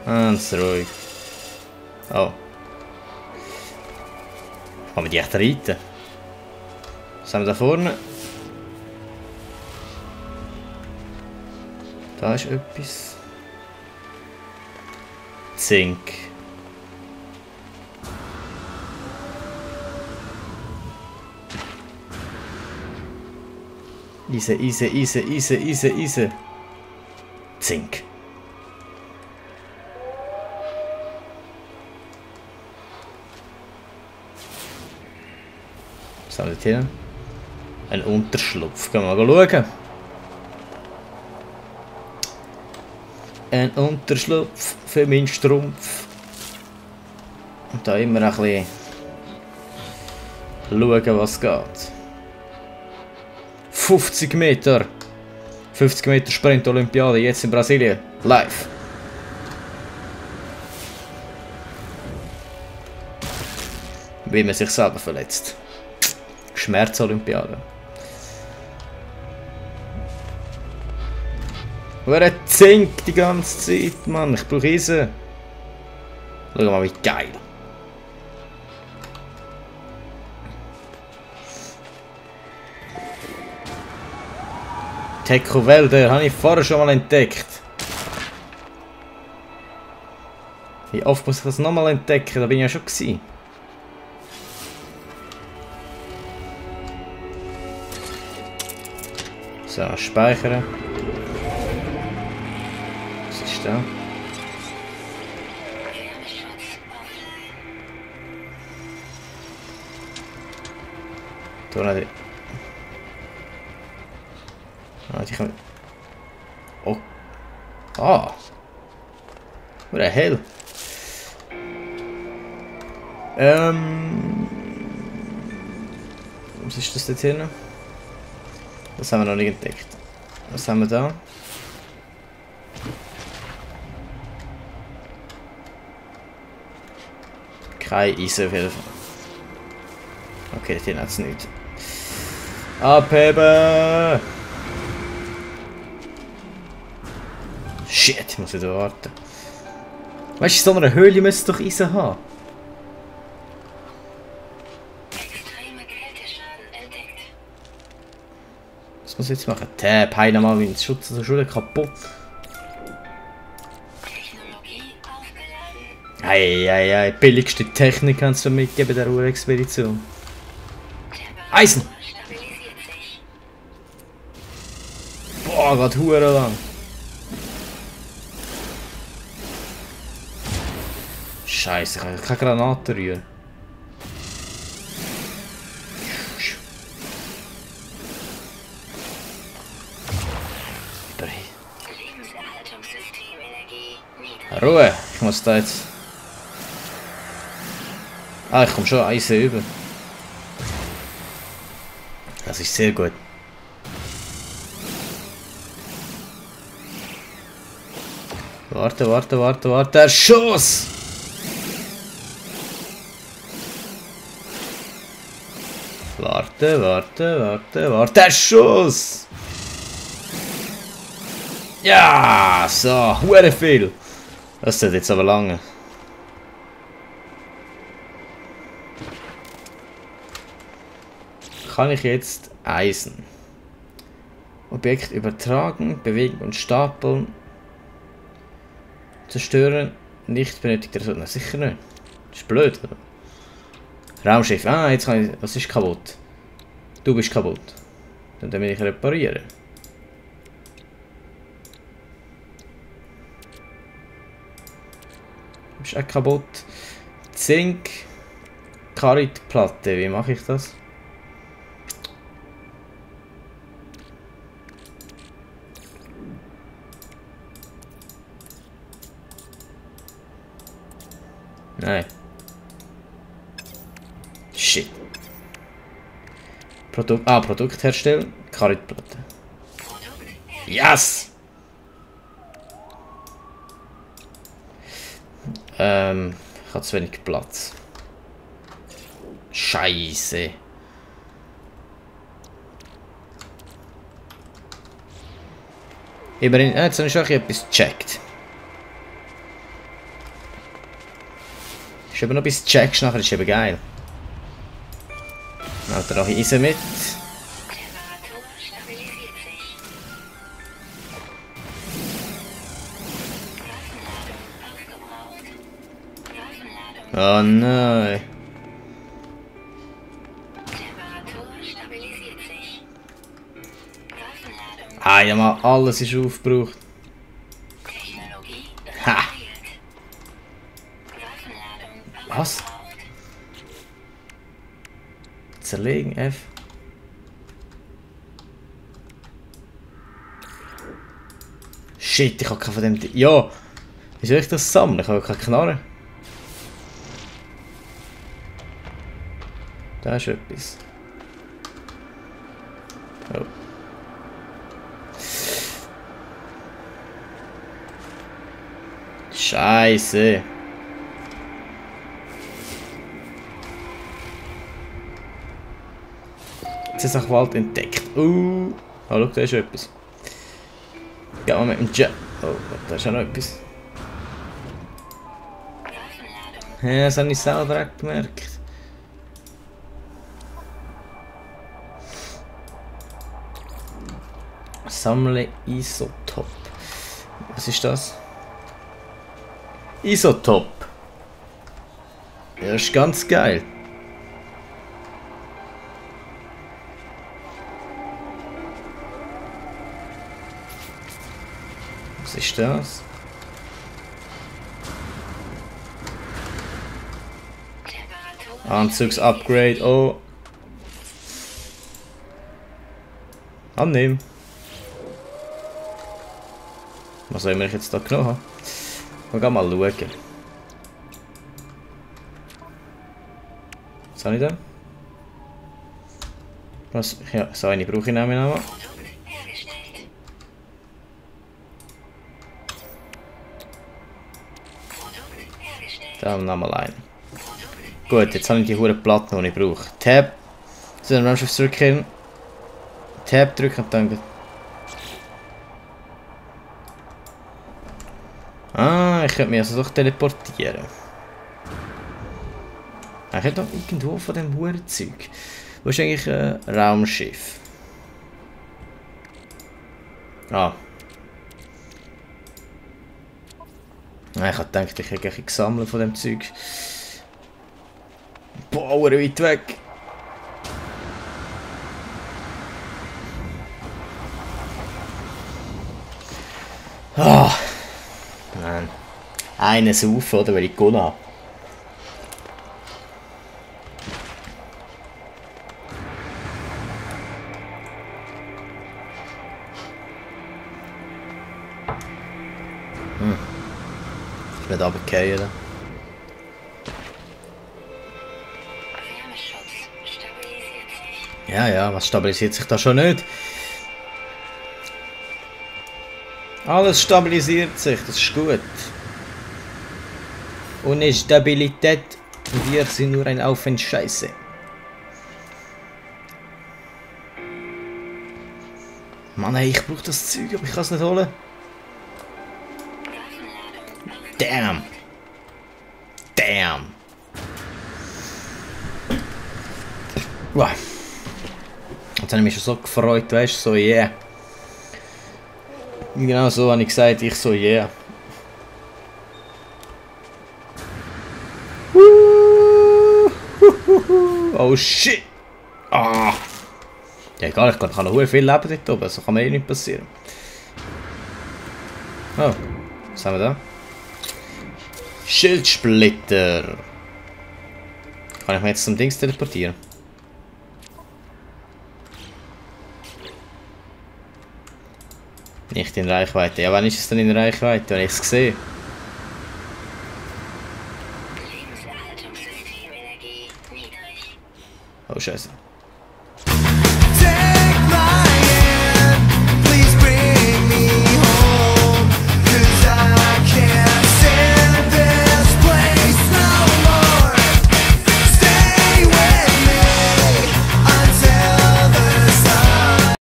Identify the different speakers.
Speaker 1: Ganz ruhig. Oh. Kann man die echt reiten? Was haben wir da vorne? Da ist etwas. Zink. Eise. Zink. Was haben wir hier? Ein Unterschlupf. Gehen wir mal schauen. Ein Unterschlupf für meinen Strumpf. Und da immer ein bisschen schauen, was geht. 50 Meter. 50 Meter Sprint Olympiade, jetzt in Brasilien. Live. Wie man sich selber verletzt. Schmerz-Olympiade. Wer Zink die ganze Zeit, Mann. Ich brauche Eisen. Schau mal, wie geil. Tecovelde, habe ich vorher schon mal entdeckt. Wie oft muss ich das nochmal entdecken? Da bin ich ja schon gewesen. So, speichern. Was ist da? Da nicht. Ah, die kann... Oh. Ah. What the hell? Was ist das jetzt hier? Das haben wir noch nicht entdeckt. Was haben wir da? Kein Eisen auf jeden Fall. Okay, den hat es nicht. Abheben! Shit, ich muss wieder warten. Weißt du, in so einer Höhle müsste doch Eisen haben. Was muss ich jetzt machen? Tab, heile mal meinen Schutz zur Schule kaputt. Ei, billigste Technik kannst du mitgeben der Urexpedition. Eisen! Boah, gerade hure lang. Scheiße, ich kann keine Granate rühren. Ruhe, ich muss da jetzt... Ah, ich komme schon Eisen über. Das ist sehr gut. Warte, der Schuss! Warte, der Schuss! Ja, so, hure viel. Das wird jetzt aber lange. Kann ich jetzt Eisen? Objekt übertragen, bewegen und stapeln. Zerstören, nicht benötigt Ressourcen. Na, sicher nicht. Das ist blöd, oder? Raumschiff. Ah, jetzt kann ich... Was ist kaputt? Du bist kaputt. Dann will ich reparieren. Du bist auch kaputt. Zink. Karitplatte. Wie mache ich das? Nein. Shit. Produkt herstellen. Karitplatte. Yes! Ich habe zu wenig Platz. Scheiße. Immerhin, jetzt habe ich schon etwas gecheckt. Ist eben noch bis checkst nachher, ist eben geil. Nehmt ihr auch Eisen mit. Oh nein. Ah ja mal, alles ist aufgebraucht. Ha! Was? Zerlegen, F. Shit, ich habe keine von dem... Ja! Wie soll ich das sammeln? Ich habe keine Knarre. Da ist etwas. Oh. Scheiße. Jetzt ist auch Wald entdeckt. Oh, schau, da ist etwas. Gehen wir mit dem Jet. Oh, da ist auch noch etwas. Ja, das habe ich selber auch gemerkt. Sammle Isotop. Was ist das? Isotop. Ja, das ist ganz geil. Was ist das? Anzugs-Upgrade. Oh. Annehmen. Was soll ich jetzt da genommen haben? Wir gehen mal schauen. Was habe ich da? Was? Ja, so eine brauche ich nämlich noch. Da haben wir nochmal einen. Gut, jetzt habe ich die hure Platten, die ich brauche. Tab. So, dann müssen wir zurückkehren. Tab drücken und dann... Ah, ich könnte mich also doch teleportieren. Ich hätte doch irgendwo von dem Hurenzeug. Wo ist eigentlich ein Raumschiff? Ah. Ich habe gedacht, ich hätte gesammelt von dem Zeug. Boah, weit weg. Ah. Nein. Einen saufen, oder? Weil ich gewonnen habe. Ich werde runterfallen. Ja, ja, was stabilisiert sich da schon nicht? Alles stabilisiert sich, das ist gut. Ohne Stabilität, wir sind nur ein Haufen Scheiße. Mann, ey, ich brauche das Zeug, aber ich kann es nicht holen. Damn. Damn. Wow. Jetzt habe ich mich schon so gefreut, weißt du, so yeah. Genau so habe ich gesagt, ich so yeah. Oh shit! Ah! Ja egal, ich glaube, ich habe noch viel Leben dort oben, so kann mir eh nicht passieren. Oh, was haben wir da? Schildsplitter! Kann ich mich jetzt zum Dings teleportieren? Nicht in Reichweite. Ja, wann ist es denn in Reichweite? Wenn ich es sehe. Oh Scheiße.